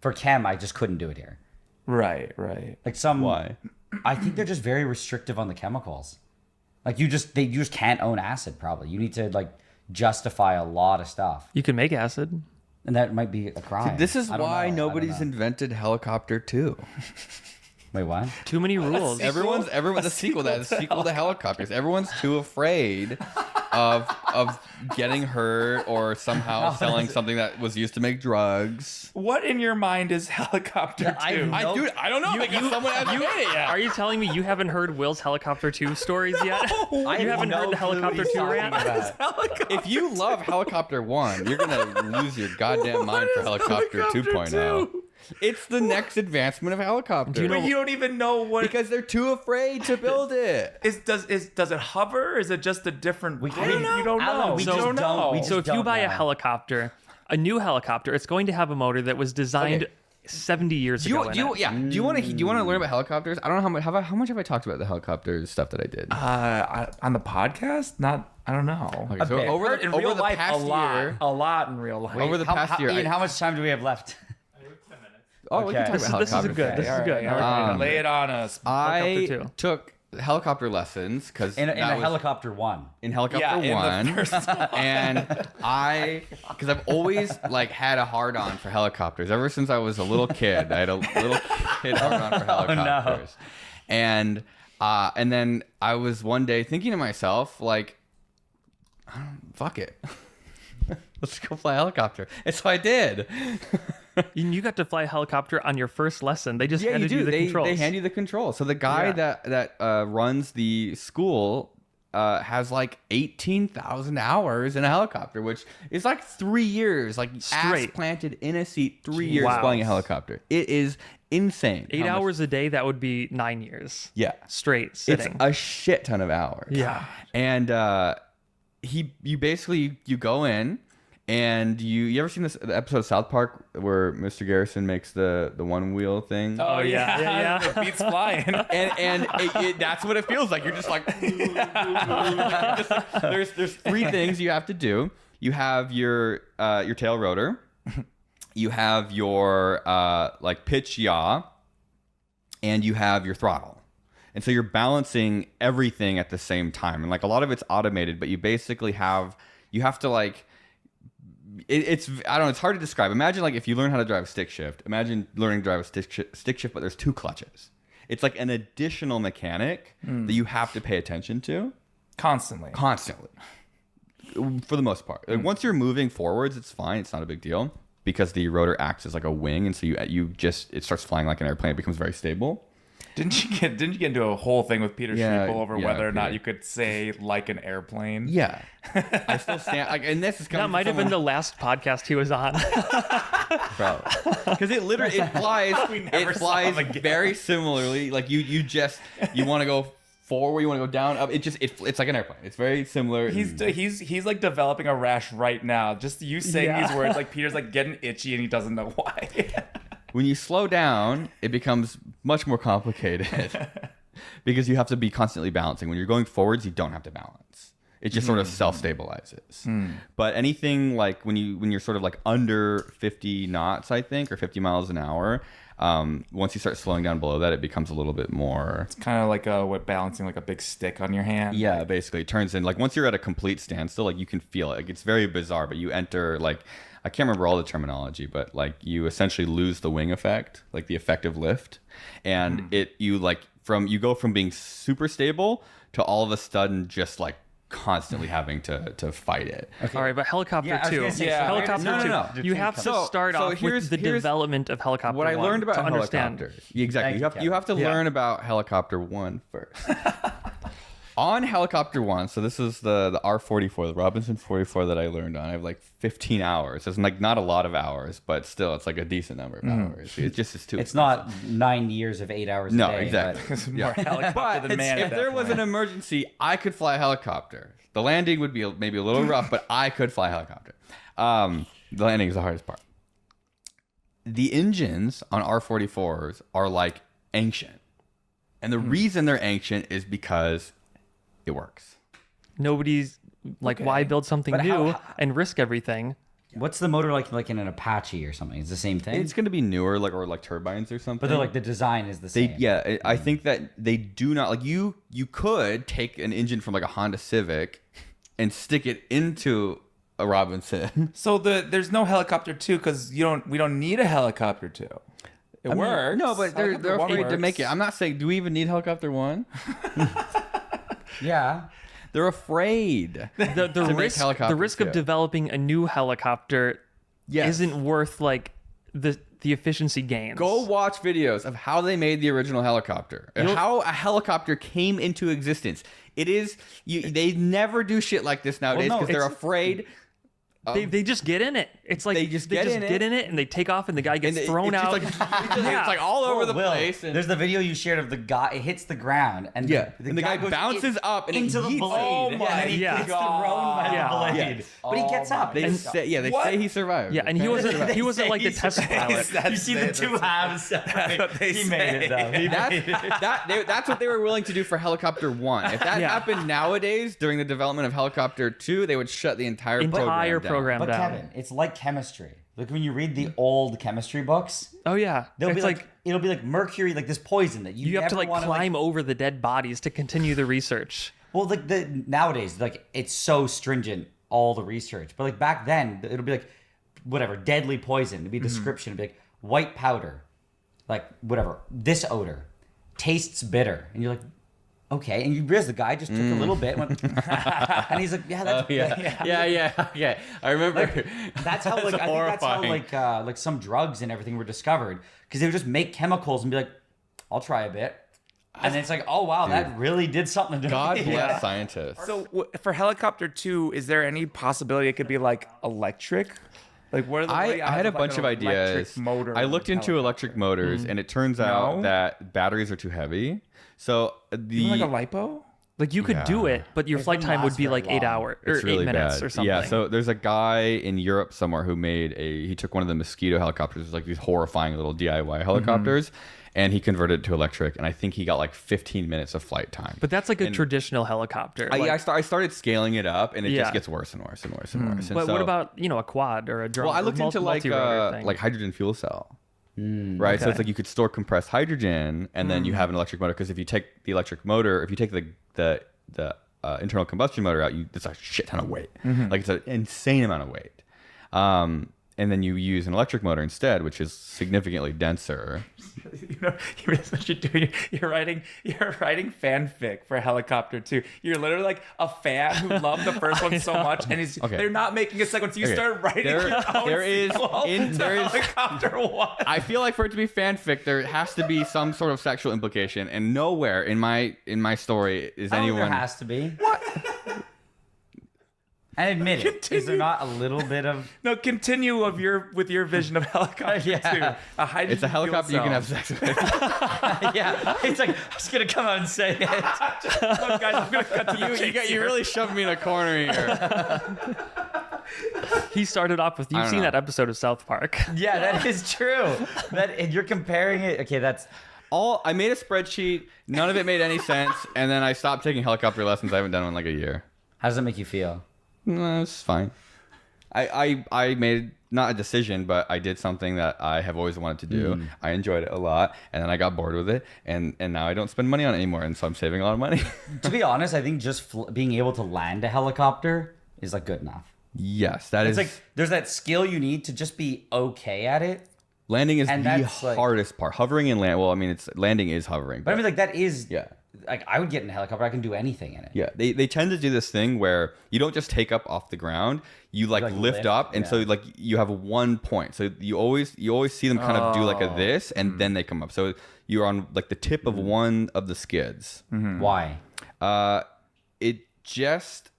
For chem, I just couldn't do it here. Right. Like some. Why? I think they're just very restrictive on the chemicals. Like you just can't own acid. Probably you need to like justify a lot of stuff, You can make acid. and that might be a crime. This is I don't why know. nobody's invented Helicopter 2. Wait, what? Too many rules. Everyone's the sequel to Helicopters. Everyone's too afraid of getting hurt or somehow selling something that was used to make drugs. What in your mind is Helicopter 2? I don't know because someone hasn't made it yet. Are you telling me you haven't heard Will's Helicopter 2 stories yet? I You haven't heard the Helicopter 2 rant? If you love Helicopter 1, you're gonna lose your goddamn mind for Helicopter 2.0. It's the next advancement of helicopter. But you don't even know what because they're too afraid to build it. does it hover? Is it just a different? I don't know. You don't Alan, know. we We just don't don't- know. we just So if you don't buy a know. helicopter, a new helicopter, it's going to have a motor that was designed 70 years ago. Do you want to learn about helicopters? I don't know how much have I talked about the helicopter stuff that I did. On the podcast? Not. I don't know. Okay, so bit. over In the real life, past a lot. year, A lot in real life. over the past year, Ian, how much time do we have left? we can talk This about This is helicopters. good. This is good. Lay it on us. I Helicopter 2. took helicopter lessons because In a helicopter 1. in helicopter Yeah, in the 1 first one. and because I've always like had a hard on for helicopters ever since I was a little kid. I had a little kid hard on for helicopters. And then I was one day thinking to myself like, fuck it. Let's go fly a helicopter. And so I did. You got to fly a helicopter on your first lesson. They just handed you the controls. They hand you the controls. So the guy that runs the school has like 18,000 hours in a helicopter, which is like 3 years, like Straight. ass planted in a seat, 3 years Wow. flying a helicopter. It is insane. 8 how much- hours a day, that would be 9 years. Yeah. Straight It's sitting. a shit ton of hours. Yeah. And you basically you go in and you ever seen the episode of South Park where Mr. Garrison makes the one wheel thing? Oh yeah. The beats flying. And that's what it feels like. You're just like, there's three things you have to do. You have your tail rotor, you have your like pitch yaw, and you have your throttle. And so you're balancing everything at the same time. And like a lot of it's automated, but you basically have to like. It's I don't know. It's hard to describe. Imagine like if you learn how to drive a stick shift. Imagine learning to drive a stick shift, but there's 2 clutches. It's like an additional mechanic that you have to pay attention to Constantly. for the most part. Like, once you're moving forwards, it's fine. It's not a big deal because the rotor acts as like a wing, and so it starts flying like an airplane. It becomes very stable. Didn't you get into a whole thing with Peter Schreipel over yeah, whether or not Peter. you could say like an airplane? Yeah, I still stand like, and this is coming. That might have been the last podcast he was on. because it flies. never It saw him flies again. very similarly. Like you want to go forward, you want to go down, up. It's like an airplane. It's very similar. He's like developing a rash right now. Just you saying these words, like Peter's like getting itchy and he doesn't know why. When you slow down, it becomes much more complicated because you have to be constantly balancing. When you're going forwards, you don't have to balance. It just sort of self-stabilizes. But anything like when you're sort of like under 50 knots, I think, or 50 miles an hour, once you start slowing down below that, it becomes a little bit more. It's kind of like balancing like a big stick on your hand. Yeah, basically, it turns in like once you're at a complete standstill, like you can feel it. Like it's very bizarre, but you enter like. I can't remember all the terminology, but like you essentially lose the wing effect, like the effective lift, and you go from being super stable to all of a sudden just like constantly having to fight it. Okay. All right, but helicopter 2. Helicopter No, 2. no. You have to start off with the development of helicopter What I 1 learned about to understand. helicopters. Exactly. Thank you, You have to learn about helicopter 1 first. On helicopter 1, so this is the R44, the Robinson 44 that I learned on. I have like 15 hours. It's like not a lot of hours, but still, it's like a decent number of hours. It's just it's too. It's not 9 years of 8 hours a No, day. exactly. but- It's more helicopter than man. If at that there was point. an emergency, I could fly a helicopter. The landing would be maybe a little rough, but I could fly a helicopter. The landing is the hardest part. The engines on R44s are like ancient. And the reason they're ancient is because it works. Nobody's like, why build something But new how- and risk everything What's the motor like in an Apache or something? It's the same thing. It's going to be newer, or like turbines or something. But they're like the design is the same. I think that they do not like you could take an engine from like a Honda Civic and stick it into a Robinson. So there's no helicopter 2 because we don't need a helicopter 2. It works. No, but they're Helicopter 1 afraid to works. make it. I'm not saying, do we even need helicopter 1? Yeah. They're afraid. The risk of good. developing a new helicopter Yes. isn't worth like the efficiency gains. Go watch videos of how they made the original helicopter and how a helicopter came into existence. It is they never do shit like this nowadays no, because they're it's- afraid. They just get in it. It's like They just get in it. and they take off and the guy gets thrown it's out. just like, it's like all over the Will, place. And there's the video you shared of the guy. It hits the ground, and and the guy goes bounces up and into it the yeets. blade. Oh my and he Yeah. gets thrown by Yeah. the blade. Yeah. But he gets up. They say he survived. Yeah, and he wasn't like the test pilot. You see the two halves. He made it though. That's what they were willing to do for helicopter 1. If that Yeah. happened nowadays during the development of helicopter 2, they would shut the entire program down. But down. Kevin, it's like chemistry. Like when you read the old chemistry books, Oh yeah, they'll it's be like it'll be like mercury, like this poison that you have to never like wanna, climb over the dead bodies to continue the research. Well, like nowadays, like it's so stringent, all the research. But like back then, it'll be like whatever deadly poison. It'd be a description. It'd be like white powder, like whatever. This odor tastes bitter, and you're like, okay. And you realize the guy just took a little bit, and, went, and he's like, yeah, that's Yeah. I remember. That's how like I think that's how like some drugs and everything were discovered because they would just make chemicals and be like, I'll try a bit. And then it's like, oh wow, that really did something to God me. bless scientists. So for helicopter 2, is there any possibility it could be like electric? Like what are the I had a bunch of ideas. Motor I looked into electric motors, and it turns out that batteries are too heavy. So like a lipo? Like you could do it, but your flight time would last be very like 8 long. hours or it's 8 really minutes bad. or something. Yeah. So there's a guy in Europe somewhere who he took one of the Mosquito helicopters, like these horrifying little DIY helicopters, and he converted it to electric. And I think he got like 15 minutes of flight time. But that's like a traditional helicopter. Like, I started scaling it up, and it Yeah. just gets worse and worse and worse and worse. And but so, what about a quad or a drone? Well, I looked into multi-rotor thing? like hydrogen fuel cell. Right, so okay. it's like you could store compressed hydrogen, and then you have an electric motor. Because if you take the electric motor, if you take the internal combustion motor out, it's a shit ton of weight. Like it's an insane amount of weight. And then you use an electric motor instead, which is significantly denser. What you're doing. You're writing fanfic for helicopter 2. You're literally like a fan who loved the first one so much, and they're not making a second one. So you start writing your own helicopter 1. I feel like for it to be fanfic, there has to be some sort of sexual implication, and nowhere in my story is There anyone. has to be. And admit it. Is there not a little bit of? No, continue with your vision of helicopter 2. Yeah. A hydrogen It's a helicopter you fuel can have cell. sex with. Yeah, it's like I'm just gonna come out and say it. Look, guys, I'm gonna cut to the chase You here. really shoved me in a corner here. He started off with, you've don't seen know. that episode of South Park. Yeah, that is true. And you're comparing it. Okay, that's I made a spreadsheet. None of it made any sense, and then I stopped taking helicopter lessons. I haven't done one in like a year. how does that make you feel? No, it's fine. I made not a decision, but I did something that I have always wanted to do. I enjoyed it a lot, and then I got bored with it, and now I don't spend money on it anymore, and so I'm saving a lot of money. To be honest, I think just being able to land a helicopter is like good enough. Yes, that It's is. like there's that skill you need to just be okay at it. Landing is and the that's, like- hardest part. Hovering and land. Well, I mean, landing is hovering. But I mean, like that is Yeah. Like I would get in a helicopter. I can do anything in it. Yeah, they tend to do this thing where you don't just take up off the ground. You like lift up, and so like you have one point. So you always see them kind of do like a this, and then they come up. So you're on like the tip of one of the skids. Why? It just So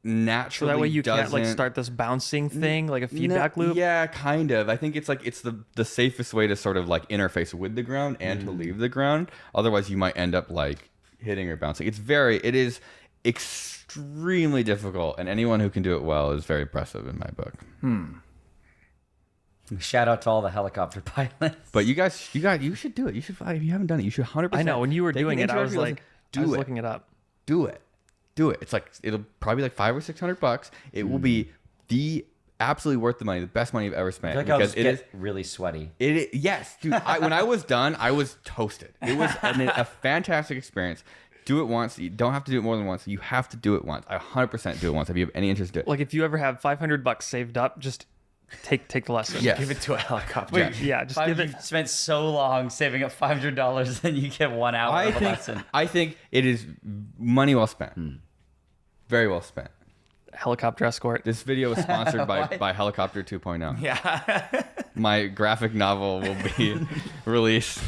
naturally that way you can't like doesn't- start this bouncing thing, like a feedback No, loop. Yeah, kind of. I think it's like it's the safest way to sort of like interface with the ground and to leave the ground. Otherwise, you might end up like hitting or bouncing. It is extremely difficult, and anyone who can do it well is very impressive in my book. Shout out to all the helicopter pilots. But you should do it. You should, if you haven't done it, you should 100%. I know when you were take an doing it, I was introductory like, lesson. I was do it. looking it up. Do it. It's like it'll probably be like $500 or $600. It will be the absolutely worth the money. The best money you've ever spent. I feel like I'll just get really sweaty. Yes, dude. When I was done, I was toasted. It was a fantastic experience. Do it once. You don't have to do it more than once. You have to do it once. I 100% do it once if you have any interest in it. Like if you ever have $500 saved up, just take the lesson. Yes. Give it to a helicopter. Wait, Yeah, just give it. You've spent so long saving up $500, and you get 1 hour of a lesson. I think it is money well spent. Very well spent. Helicopter escort. This video is sponsored by Helicopter 2.0. Yeah. My graphic novel will be released.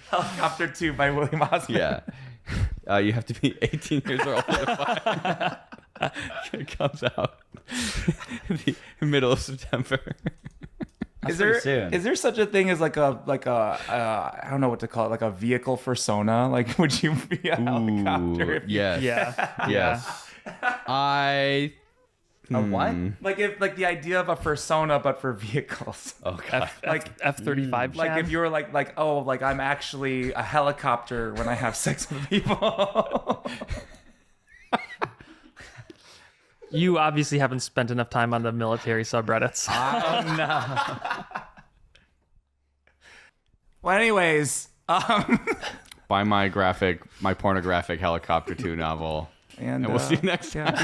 Helicopter 2 by William Osman. Yeah. You have to be 18 years old to buy. It comes out in the middle of September. Is pretty soon. there such a thing as like a I don't know what to call it, like a vehicle persona? Like, would you be a helicopter? If Yes. Yeah. Yes. I. A what? Like if the idea of a persona, but for vehicles. Oh god. Like F-35. like if you were like oh, like I'm actually a helicopter when I have sex with people. You obviously haven't spent enough time on the military subreddits. Oh no. Well, anyways, Buy my pornographic Helicopter 2 novel. and And we'll see you next time.